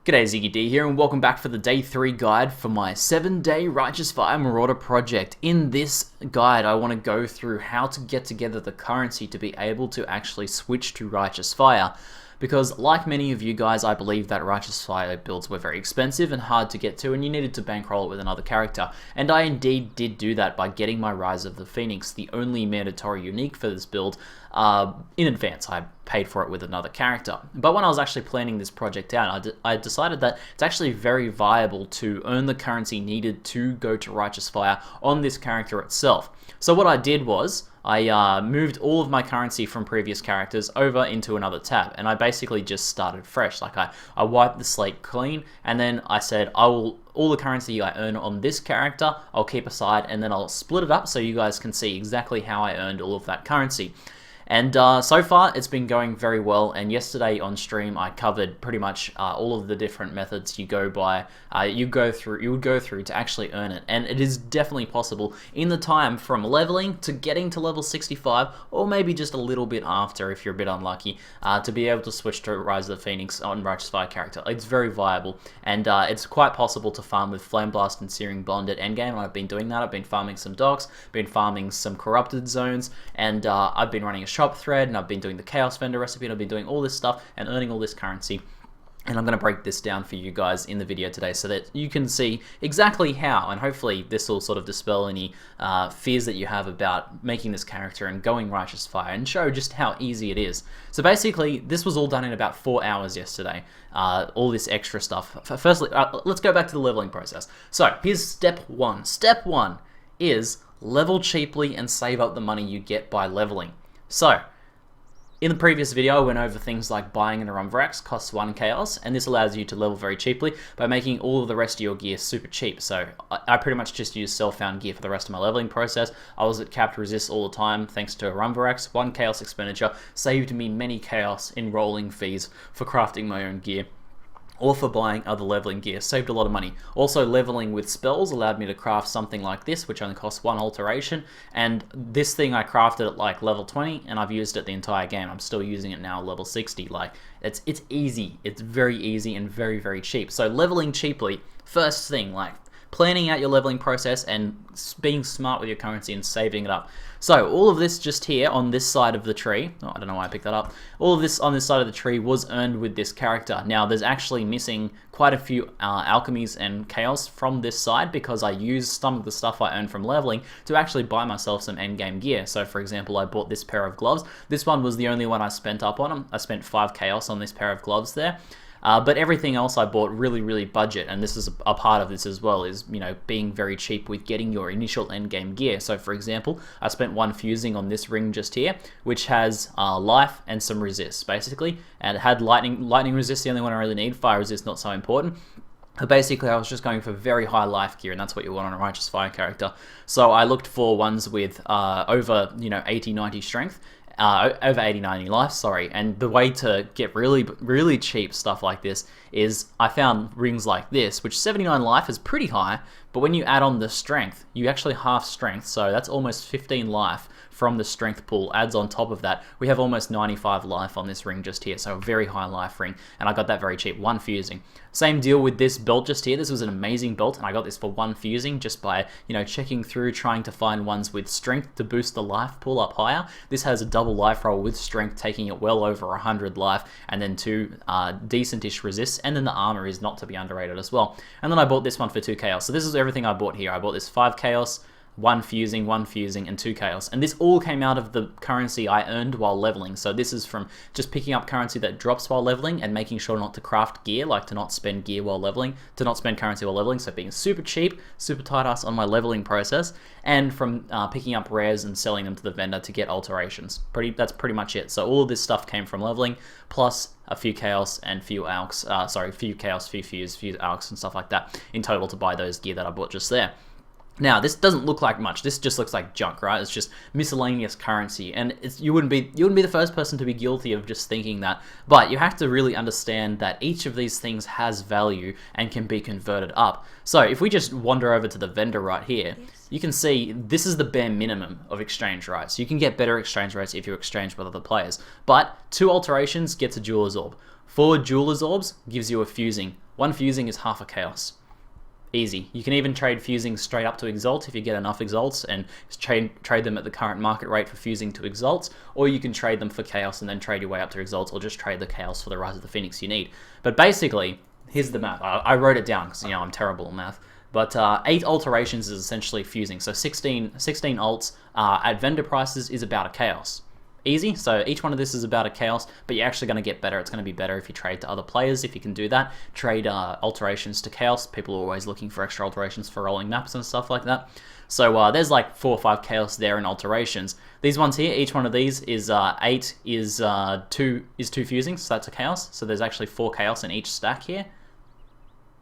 G'day, Ziggy D here, and welcome back for the Day 3 guide for my 7-day Righteous Fire Marauder project. In this guide, I want to go through how to get together the currency to be able to actually switch to Righteous Fire. Because, like many of you guys, I believe that Righteous Fire builds were very expensive and hard to get to, and you needed to bankroll it with another character. And I indeed did do that by getting my Rise of the Phoenix, the only mandatory unique for this build, in advance. I paid for it with another character. But when I was actually planning this project out, I decided that it's actually very viable to earn the currency needed to go to Righteous Fire on this character itself. So what I did was, I moved all of my currency from previous characters over into another tab, and I basically just started fresh. Like I wiped the slate clean, and then I said all the currency I earn on this character, I'll keep aside, and then I'll split it up so you guys can see exactly how I earned all of that currency. And so far, it's been going very well, and yesterday on stream, I covered pretty much all of the different methods you would go through to actually earn it. And it is definitely possible in the time from leveling to getting to level 65, or maybe just a little bit after if you're a bit unlucky, to be able to switch to Rise of the Phoenix on Righteous Fire character. It's very viable, and it's quite possible to farm with Flame Blast and Searing Bond at endgame, and I've been doing that. I've been farming some docks, been farming some corrupted zones, and I've been running a shop thread, and I've been doing the Chaos Vendor recipe, and I've been doing all this stuff and earning all this currency. And I'm going to break this down for you guys in the video today so that you can see exactly how, and hopefully this will sort of dispel any fears that you have about making this character and going Righteous Fire, and show just how easy it is. So basically, this was all done in about 4 hours yesterday, all this extra stuff. Firstly, let's go back to the leveling process. So here's step one. Step one is level cheaply and save up the money you get by leveling. So, in the previous video, I went over things like buying an Arumvarax costs 1 chaos, and this allows you to level very cheaply by making all of the rest of your gear super cheap. So, I pretty much just used self-found gear for the rest of my leveling process. I was at capped resist all the time, thanks to Arumvarax. 1 chaos expenditure saved me many chaos in rolling fees for crafting my own gear, or for buying other leveling gear. Saved a lot of money. Also, leveling with spells allowed me to craft something like this, which only costs 1 alteration, and this thing I crafted at like level 20, and I've used it the entire game. I'm still using it now at level 60. Like, it's easy. It's very easy and very, very cheap. So leveling cheaply, first thing, like planning out your leveling process and being smart with your currency and saving it up. So all of this just here on this side of the tree, oh, I don't know why I picked that up, all of this on this side of the tree was earned with this character. Now there's actually missing quite a few alchemies and chaos from this side because I used some of the stuff I earned from leveling to actually buy myself some endgame gear. So for example, I bought this pair of gloves. This one was the only one I spent up on them. I spent 5 chaos on this pair of gloves there. But everything else I bought really budget, and this is a part of this as well, is, you know, being very cheap with getting your initial endgame gear. So for example, I spent 1 fusing on this ring just here, which has life and some resist basically, and it had lightning resist, the only one I really need. Fire resist not so important. But basically, I was just going for very high life gear, and that's what you want on a Righteous Fire character. So I looked for ones with over 80-90 strength. Over 80-90 life, sorry, and the way to get really cheap stuff like this is I found rings like this, which 79 life is pretty high, but when you add on the strength, you actually half strength, so that's almost 15 life from the strength pool adds on top of that. We have almost 95 life on this ring just here, so a very high life ring, and I got that very cheap, 1 fusing. Same deal with this belt just here. This was an amazing belt, and I got this for 1 fusing just by, checking through, trying to find ones with strength to boost the life pool up higher. This has a double life roll with strength, taking it well over 100 life, and then 2 decentish resists, and then the armor is not to be underrated as well. And then I bought this one for 2 chaos. So this is everything I bought here. I bought this 5 chaos, 1 fusing, and 2 chaos. And this all came out of the currency I earned while leveling. So this is from just picking up currency that drops while leveling and making sure not to craft gear, like to not spend gear while leveling, to not spend currency while leveling. So being super cheap, super tight ass on my leveling process, and from picking up rares and selling them to the vendor to get alterations. That's pretty much it. So all of this stuff came from leveling, plus a few chaos and few alks, few chaos, few fuse, few alks and stuff like that in total to buy those gear that I bought just there. Now, this doesn't look like much. This just looks like junk, right? It's just miscellaneous currency, and you wouldn't be the first person to be guilty of just thinking that. But you have to really understand that each of these things has value and can be converted up. So if we just wander over to the vendor right here, you can see this is the bare minimum of exchange rates. You can get better exchange rates if you exchange with other players, but 2 alterations gets a Jeweler's Orb. 4 Jeweler's Orbs gives you a fusing. 1 fusing is half a chaos. Easy. You can even trade fusing straight up to Exalt if you get enough Exalts and trade them at the current market rate for fusing to Exalts, or you can trade them for Chaos and then trade your way up to Exalts, or just trade the Chaos for the Rise of the Phoenix you need. But basically, here's the math. I wrote it down because, I'm terrible at math. But 8 alterations is essentially fusing. So 16 alts at vendor prices is about a Chaos. Easy. So each one of this is about a chaos, but you're actually going to get better. It's going to be better if you trade to other players, if you can do that. Trade alterations to chaos. People are always looking for extra alterations for rolling maps and stuff like that. So there's like 4 or 5 chaos there in alterations. These ones here, each one of these is 8 is 2 fusings, so that's a chaos. So there's actually 4 chaos in each stack here.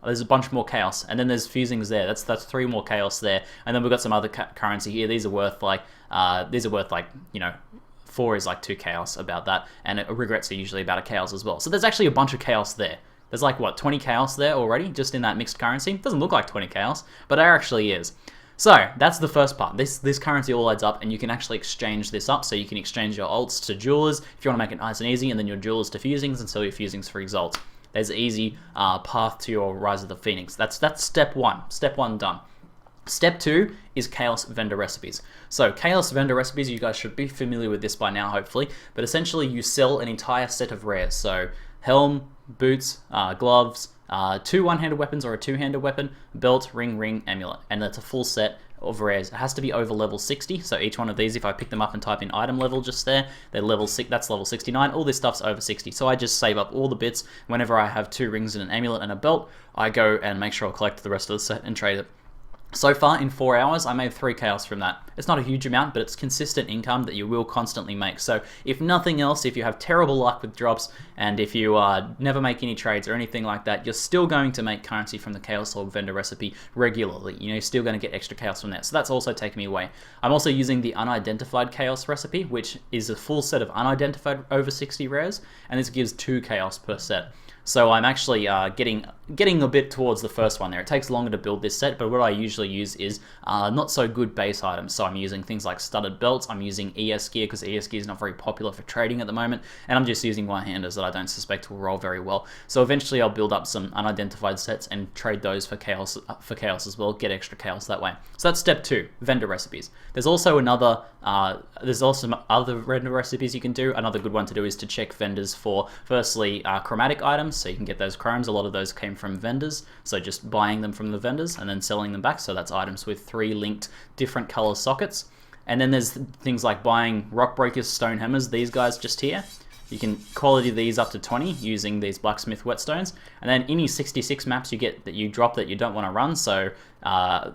There's a bunch more chaos, and then there's fusings there. That's 3 more chaos there, and then we've got some other currency here. These are worth like 4 is like 2 chaos, about that, and regrets are usually about a chaos as well. So there's actually a bunch of chaos there. There's like, what, 20 chaos there already, just in that mixed currency? Doesn't look like 20 chaos, but there actually is. So that's the first part. This currency all adds up, and you can actually exchange this up. So you can exchange your alts to jewelers if you want to make it nice and easy, and then your jewelers to fusings, and sell your fusings for exalts. There's an easy path to your Rise of the Phoenix. That's step 1. Step 1 done. Step 2 is Chaos Vendor Recipes. So Chaos Vendor Recipes, you guys should be familiar with this by now, hopefully, but essentially you sell an entire set of rares. So helm, boots, gloves, 2 one-handed weapons or a 2-handed weapon, belt, ring, amulet, and that's a full set of rares. It has to be over level 60, so each one of these, if I pick them up and type in item level just there, they're level 6, that's level 69, all this stuff's over 60, so I just save up all the bits. Whenever I have 2 rings and an amulet and a belt, I go and make sure I collect the rest of the set and trade it. So far, in 4 hours, I made 3 chaos from that. It's not a huge amount, but it's consistent income that you will constantly make. So if nothing else, if you have terrible luck with drops, and if you never make any trades or anything like that, you're still going to make currency from the Chaos Orb vendor recipe regularly. You're still going to get extra chaos from that. So that's also taken me away. I'm also using the unidentified chaos recipe, which is a full set of unidentified over 60 rares, and this gives 2 chaos per set. So I'm actually getting a bit towards the first one there. It takes longer to build this set, but what I usually use is not so good base items. So I'm using things like studded belts. I'm using ES gear because ES gear is not very popular for trading at the moment, and I'm just using one-handers that I don't suspect will roll very well. So eventually I'll build up some unidentified sets and trade those for chaos as well. Get extra chaos that way. So that's step 2, vendor recipes. There's also some other vendor recipes you can do. Another good one to do is to check vendors for, firstly, chromatic items. So you can get those chromes. A lot of those came from vendors, so just buying them from the vendors and then selling them back. So that's items with 3 linked different color sockets. And then there's things like buying rock breakers, stone hammers, these guys just here. You can quality these up to 20 using these blacksmith whetstones, and then any 66 maps you get that you drop that you don't want to run. So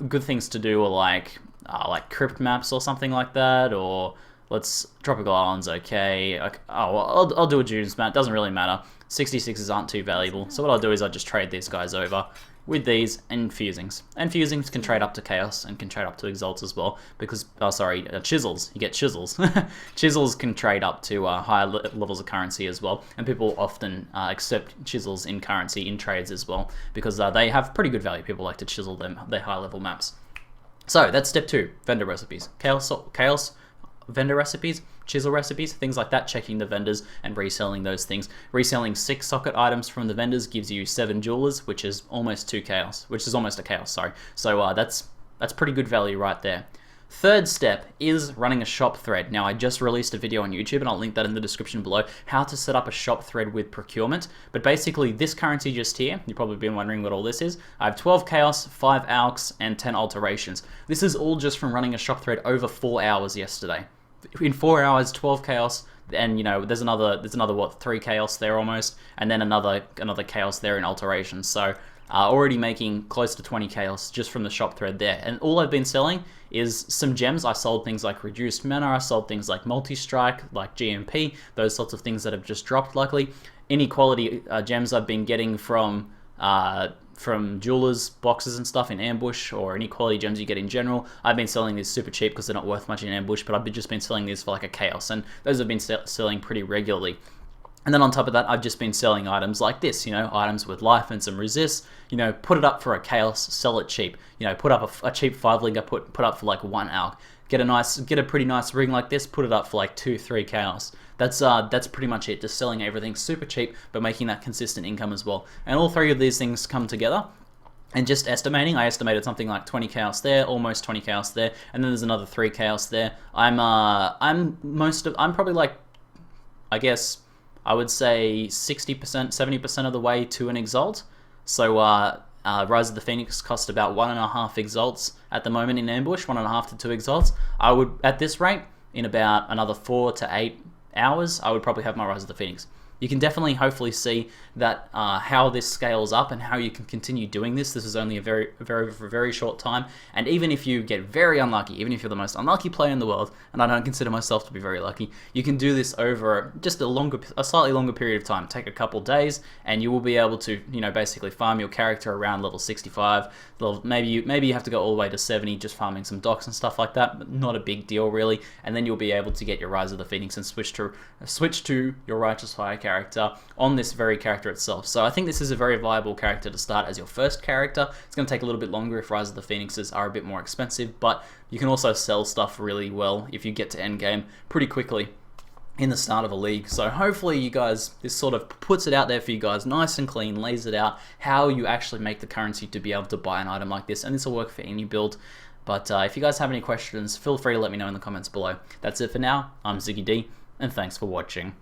good things to do are like crypt maps or something like that, or Tropical Islands, okay. Oh, well, I'll do a Dunes map, doesn't really matter. 66s aren't too valuable, so what I'll do is I just trade these guys over with these and fusings. And fusings can trade up to chaos and can trade up to exalts as well, because, chisels, you get chisels. Chisels can trade up to higher levels of currency as well, and people often accept chisels in currency in trades as well, because they have pretty good value. People like to chisel their high level maps. So that's step 2, vendor recipes. Chaos vendor recipes, chisel recipes, things like that, checking the vendors and reselling those things. Reselling 6 socket items from the vendors gives you 7 jewelers, which is almost 2 chaos, which is almost a chaos, sorry. So that's pretty good value right there. Third step is running a shop thread. Now, I just released a video on YouTube, and I'll link that in the description below, how to set up a shop thread with procurement. But basically, this currency just here, you've probably been wondering what all this is. I have 12 chaos, 5 alks, and 10 alterations. This is all just from running a shop thread over 4 hours yesterday. In 4 hours, 12 chaos, and there's another what, 3 chaos there almost, and then another chaos there in alterations. So already making close to 20 chaos just from the shop thread there. And all I've been selling is some gems. I sold things like reduced mana, I sold things like multi-strike, like GMP, those sorts of things that have just dropped luckily. Any quality gems I've been getting from jewelers boxes and stuff in ambush, or any quality gems you get in general. I've been selling these super cheap because they're not worth much in ambush, but I've just been selling these for like a chaos, and those have been selling pretty regularly. And then on top of that, I've just been selling items like this, items with life and some resist, put it up for a chaos, sell it cheap, put up a cheap 5 linker, put up for like 1 alk. get a pretty nice ring like this, put it up for like 2-3 chaos. That's pretty much it. Just selling everything super cheap, but making that consistent income as well. And all three of these things come together. And just estimating, I estimated something like 20 chaos there, almost 20 chaos there, and then there's another 3 chaos there. I'm probably like, I guess I would say 60%, 70% of the way to an Exalt. So Rise of the Phoenix cost about 1.5 Exalts at the moment in Ambush, 1.5 to 2 Exalts. I would, at this rate, in about another 4 to 8 hours, I would probably have my Rise of the Phoenix. You can definitely, hopefully, see that how this scales up and how you can continue doing this. This is only a very short time, and even if you get very unlucky, even if you're the most unlucky player in the world, and I don't consider myself to be very lucky, you can do this over just a slightly longer period of time. Take a couple days, and you will be able to, basically farm your character around level 65. Maybe you have to go all the way to 70, just farming some docks and stuff like that, but not a big deal really. And then you'll be able to get your Rise of the Phoenix and switch to your Righteous Fire character on this very character itself. So I think this is a very viable character to start as your first character. It's going to take a little bit longer if Rise of the Phoenixes are a bit more expensive, but you can also sell stuff really well if you get to endgame pretty quickly in the start of a league. So hopefully you guys, this sort of puts it out there for you guys nice and clean, lays it out how you actually make the currency to be able to buy an item like this, and this will work for any build. But if you guys have any questions, feel free to let me know in the comments below. That's it for now. I'm Ziggy D, and thanks for watching.